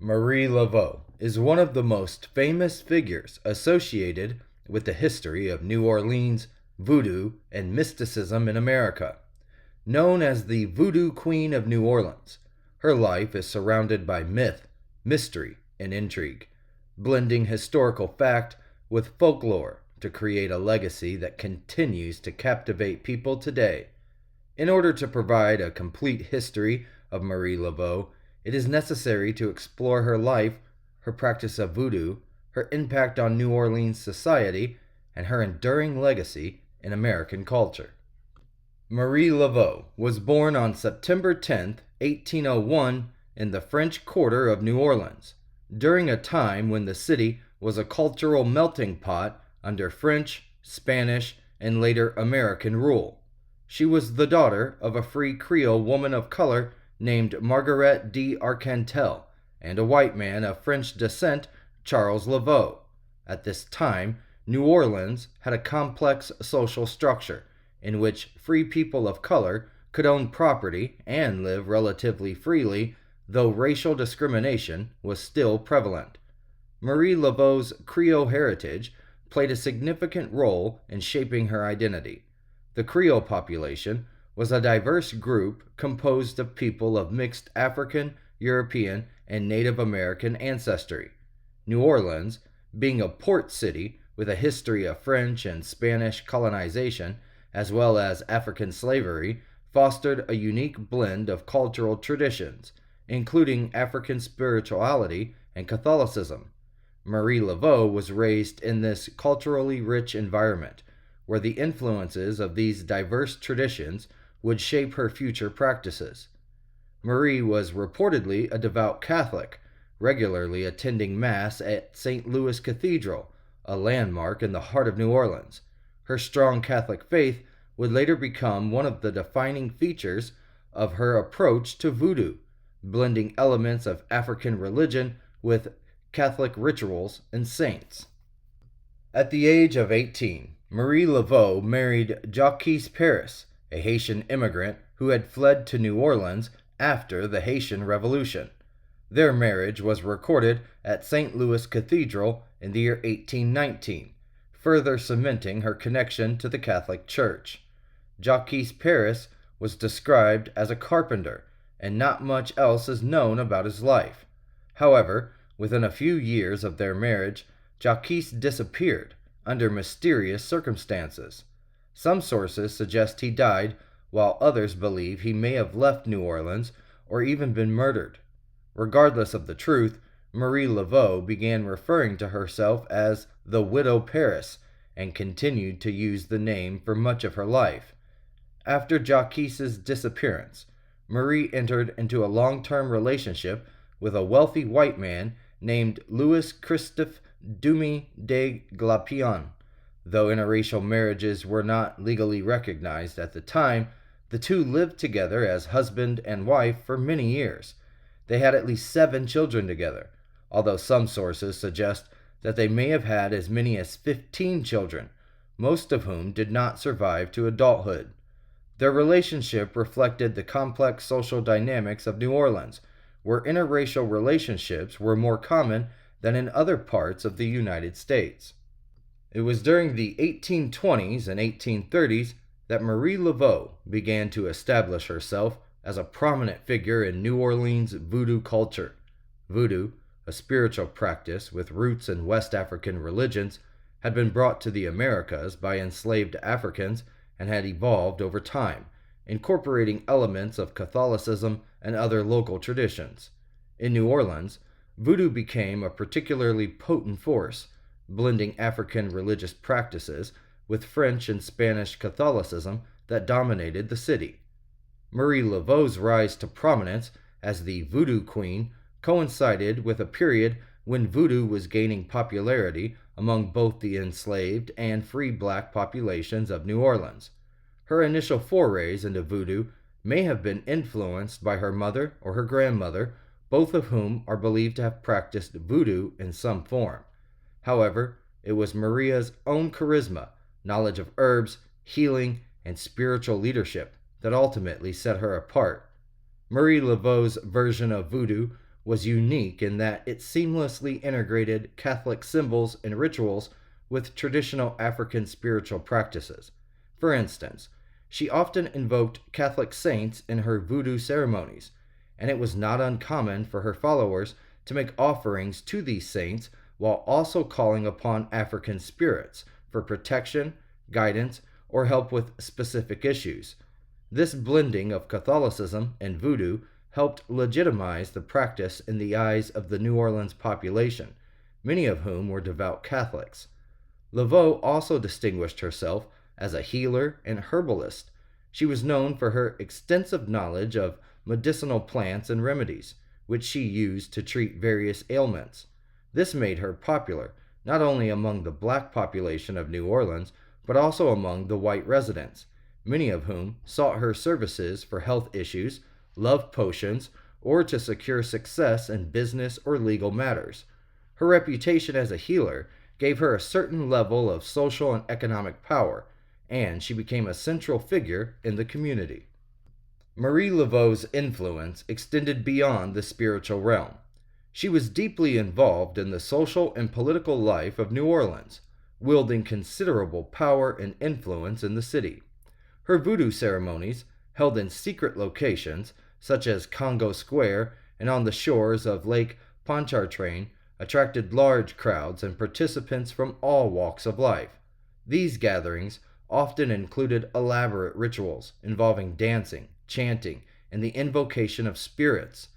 Marie Laveau is one of the most famous figures associated with the history of New Orleans, voodoo, and mysticism in America. Known as the Voodoo Queen of New Orleans, her life is surrounded by myth, mystery, and intrigue, blending historical fact with folklore to create a legacy that continues to captivate people today. In order to provide a complete history of Marie Laveau, it is necessary to explore her life, her practice of voodoo, her impact on New Orleans society, and her enduring legacy in American culture. Marie Laveau was born on September 10, 1801, in the French Quarter of New Orleans, during a time when the city was a cultural melting pot under French, Spanish, and later American rule. She was the daughter of a free Creole woman of color named Marguerite D'Arcantel and a white man of French descent, Charles Laveaux. At this time, New Orleans had a complex social structure in which free people of color could own property and live relatively freely, though racial discrimination was still prevalent. Marie Laveau's Creole heritage played a significant role in shaping her identity. The Creole population was a diverse group composed of people of mixed African, European, and Native American ancestry. New Orleans, being a port city with a history of French and Spanish colonization, as well as African slavery, fostered a unique blend of cultural traditions, including African spirituality and Catholicism. Marie Laveau was raised in this culturally rich environment, where the influences of these diverse traditions would shape her future practices. Marie was reportedly a devout Catholic, regularly attending Mass at St. Louis Cathedral, a landmark in the heart of New Orleans. Her strong Catholic faith would later become one of the defining features of her approach to voodoo, blending elements of African religion with Catholic rituals and saints. At the age of 18, Marie Laveau married Jacques Paris, a Haitian immigrant who had fled to New Orleans after the Haitian Revolution. Their marriage was recorded at St. Louis Cathedral in the year 1819, further cementing her connection to the Catholic Church. Jacques Paris was described as a carpenter, and not much else is known about his life. However, within a few years of their marriage, Jacques disappeared under mysterious circumstances. Some sources suggest he died, while others believe he may have left New Orleans or even been murdered. Regardless of the truth, Marie Laveau began referring to herself as the Widow Paris and continued to use the name for much of her life. After Jacques' disappearance, Marie entered into a long-term relationship with a wealthy white man named Louis Christophe Dumy de Glapion. Though interracial marriages were not legally recognized at the time, the two lived together as husband and wife for many years. They had at least 7 children together, although some sources suggest that they may have had as many as 15 children, most of whom did not survive to adulthood. Their relationship reflected the complex social dynamics of New Orleans, where interracial relationships were more common than in other parts of the United States. It was during the 1820s and 1830s that Marie Laveau began to establish herself as a prominent figure in New Orleans voodoo culture. Voodoo, a spiritual practice with roots in West African religions, had been brought to the Americas by enslaved Africans and had evolved over time, incorporating elements of Catholicism and other local traditions. In New Orleans, voodoo became a particularly potent force, blending African religious practices with French and Spanish Catholicism that dominated the city. Marie Laveau's rise to prominence as the Voodoo Queen coincided with a period when voodoo was gaining popularity among both the enslaved and free black populations of New Orleans. Her initial forays into voodoo may have been influenced by her mother or her grandmother, both of whom are believed to have practiced voodoo in some form. However, it was Maria's own charisma, knowledge of herbs, healing, and spiritual leadership that ultimately set her apart. Marie Laveau's version of voodoo was unique in that it seamlessly integrated Catholic symbols and rituals with traditional African spiritual practices. For instance, she often invoked Catholic saints in her voodoo ceremonies, and it was not uncommon for her followers to make offerings to these saints while also calling upon African spirits for protection, guidance, or help with specific issues. This blending of Catholicism and voodoo helped legitimize the practice in the eyes of the New Orleans population, many of whom were devout Catholics. Laveaux also distinguished herself as a healer and herbalist. She was known for her extensive knowledge of medicinal plants and remedies, which she used to treat various ailments. This made her popular not only among the black population of New Orleans, but also among the white residents, many of whom sought her services for health issues, love potions, or to secure success in business or legal matters. Her reputation as a healer gave her a certain level of social and economic power, and she became a central figure in the community. Marie Laveau's influence extended beyond the spiritual realm. She was deeply involved in the social and political life of New Orleans, wielding considerable power and influence in the city. Her voodoo ceremonies, held in secret locations such as Congo Square and on the shores of Lake Pontchartrain, attracted large crowds and participants from all walks of life. These gatherings often included elaborate rituals involving dancing, chanting, and the invocation of spirits.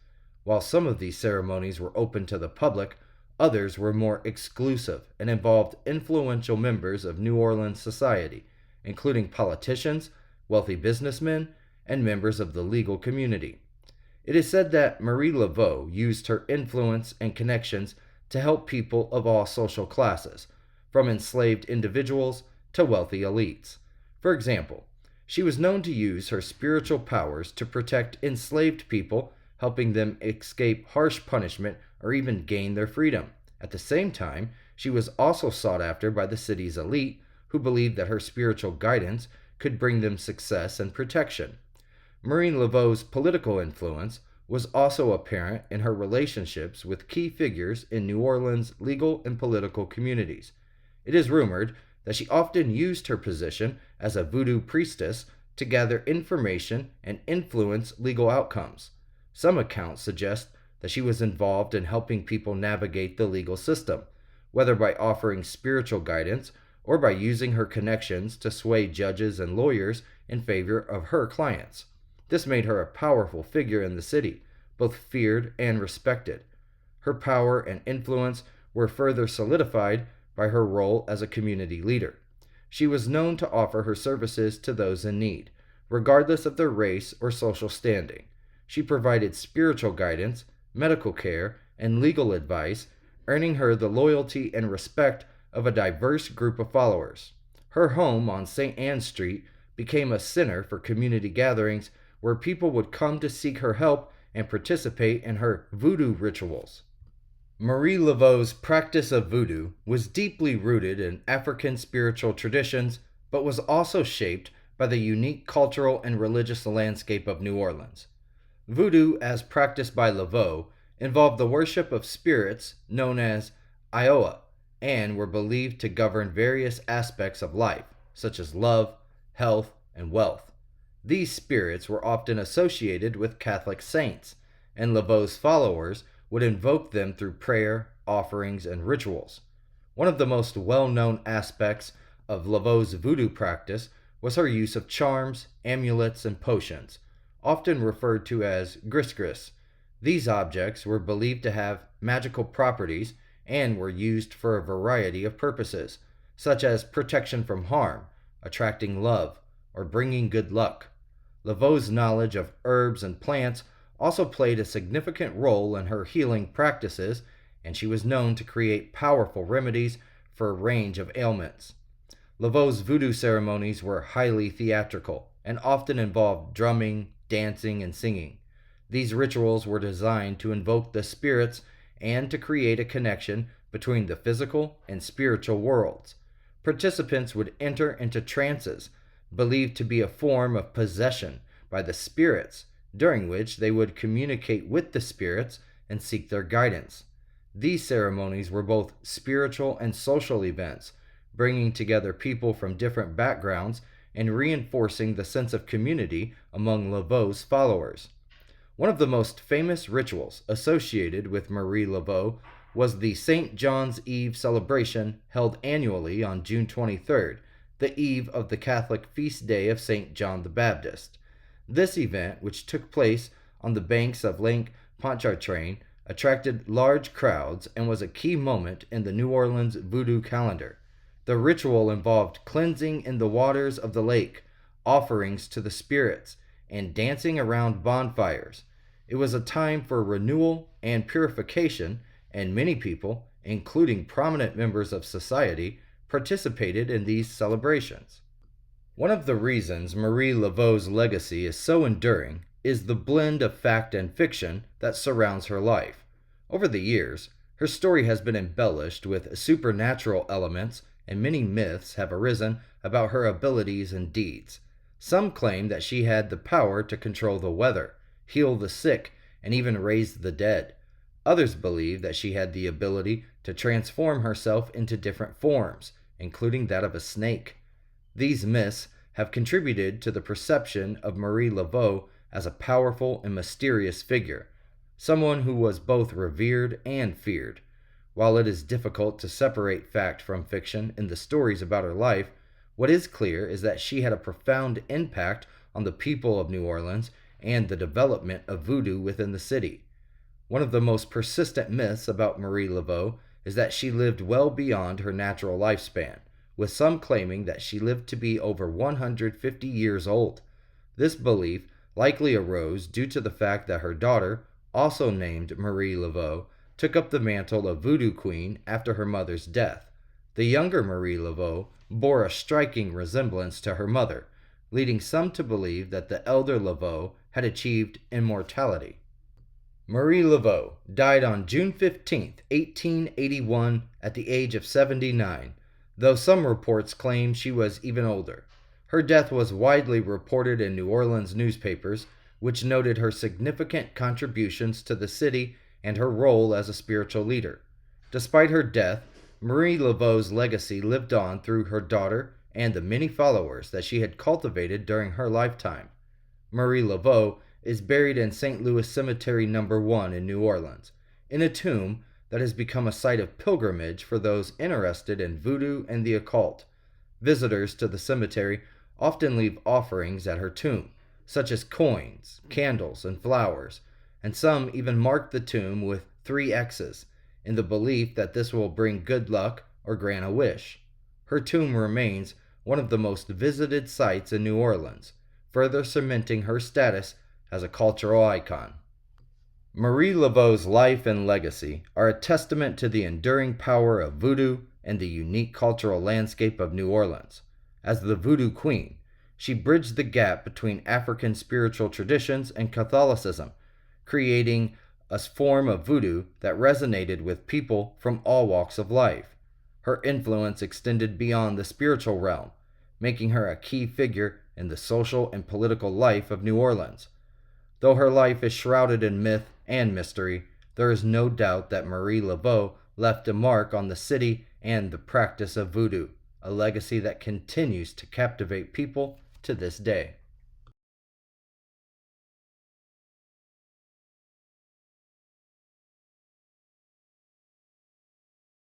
While some of these ceremonies were open to the public, others were more exclusive and involved influential members of New Orleans society, including politicians, wealthy businessmen, and members of the legal community. It is said that Marie Laveau used her influence and connections to help people of all social classes, from enslaved individuals to wealthy elites. For example, she was known to use her spiritual powers to protect enslaved people, helping them escape harsh punishment or even gain their freedom. At the same time, she was also sought after by the city's elite, who believed that her spiritual guidance could bring them success and protection. Marie Laveau's political influence was also apparent in her relationships with key figures in New Orleans' legal and political communities. It is rumored that she often used her position as a voodoo priestess to gather information and influence legal outcomes. Some accounts suggest that she was involved in helping people navigate the legal system, whether by offering spiritual guidance or by using her connections to sway judges and lawyers in favor of her clients. This made her a powerful figure in the city, both feared and respected. Her power and influence were further solidified by her role as a community leader. She was known to offer her services to those in need, regardless of their race or social standing. She provided spiritual guidance, medical care, and legal advice, earning her the loyalty and respect of a diverse group of followers. Her home on St. Anne Street became a center for community gatherings where people would come to seek her help and participate in her voodoo rituals. Marie Laveau's practice of voodoo was deeply rooted in African spiritual traditions, but was also shaped by the unique cultural and religious landscape of New Orleans. Voodoo, as practiced by Laveaux, involved the worship of spirits known as Iowa, and were believed to govern various aspects of life, such as love, health, and wealth. These spirits were often associated with Catholic saints, and Laveau's followers would invoke them through prayer, offerings, and rituals. One of the most well-known aspects of Laveau's voodoo practice was her use of charms, amulets, and potions, often referred to as gris-gris. These objects were believed to have magical properties and were used for a variety of purposes, such as protection from harm, attracting love, or bringing good luck. Laveau's knowledge of herbs and plants also played a significant role in her healing practices, and she was known to create powerful remedies for a range of ailments. Laveau's voodoo ceremonies were highly theatrical and often involved drumming, dancing, and singing. These rituals were designed to invoke the spirits and to create a connection between the physical and spiritual worlds. Participants would enter into trances, believed to be a form of possession by the spirits, during which they would communicate with the spirits and seek their guidance. These ceremonies were both spiritual and social events, bringing together people from different backgrounds and reinforcing the sense of community among Laveau's followers. One of the most famous rituals associated with Marie Laveau was the St. John's Eve celebration held annually on June 23rd, the eve of the Catholic feast day of St. John the Baptist. This event, which took place on the banks of Lake Pontchartrain, attracted large crowds and was a key moment in the New Orleans Voodoo calendar. The ritual involved cleansing in the waters of the lake, offerings to the spirits, and dancing around bonfires. It was a time for renewal and purification, and many people, including prominent members of society, participated in these celebrations. One of the reasons Marie Laveau's legacy is so enduring is the blend of fact and fiction that surrounds her life. Over the years, her story has been embellished with supernatural elements, and many myths have arisen about her abilities and deeds. Some claim that she had the power to control the weather, heal the sick, and even raise the dead. Others believe that she had the ability to transform herself into different forms, including that of a snake. These myths have contributed to the perception of Marie Laveau as a powerful and mysterious figure, someone who was both revered and feared. While it is difficult to separate fact from fiction in the stories about her life, what is clear is that she had a profound impact on the people of New Orleans and the development of voodoo within the city. One of the most persistent myths about Marie Laveau is that she lived well beyond her natural lifespan, with some claiming that she lived to be over 150 years old. This belief likely arose due to the fact that her daughter, also named Marie Laveau, took up the mantle of Voodoo Queen after her mother's death. The younger Marie Laveau bore a striking resemblance to her mother, leading some to believe that the elder Laveau had achieved immortality. Marie Laveau died on June 15, 1881, at the age of 79, though some reports claim she was even older. Her death was widely reported in New Orleans newspapers, which noted her significant contributions to the city and her role as a spiritual leader. Despite her death, Marie Laveau's legacy lived on through her daughter and the many followers that she had cultivated during her lifetime. Marie Laveau is buried in St. Louis Cemetery No. 1 in New Orleans, in a tomb that has become a site of pilgrimage for those interested in voodoo and the occult. Visitors to the cemetery often leave offerings at her tomb, such as coins, candles, and flowers, and some even mark the tomb with 3 X's, in the belief that this will bring good luck or grant a wish. Her tomb remains one of the most visited sites in New Orleans, further cementing her status as a cultural icon. Marie Laveau's life and legacy are a testament to the enduring power of voodoo and the unique cultural landscape of New Orleans. As the Voodoo Queen, she bridged the gap between African spiritual traditions and Catholicism, creating a form of voodoo that resonated with people from all walks of life. Her influence extended beyond the spiritual realm, making her a key figure in the social and political life of New Orleans. Though her life is shrouded in myth and mystery, there is no doubt that Marie Laveau left a mark on the city and the practice of voodoo, a legacy that continues to captivate people to this day.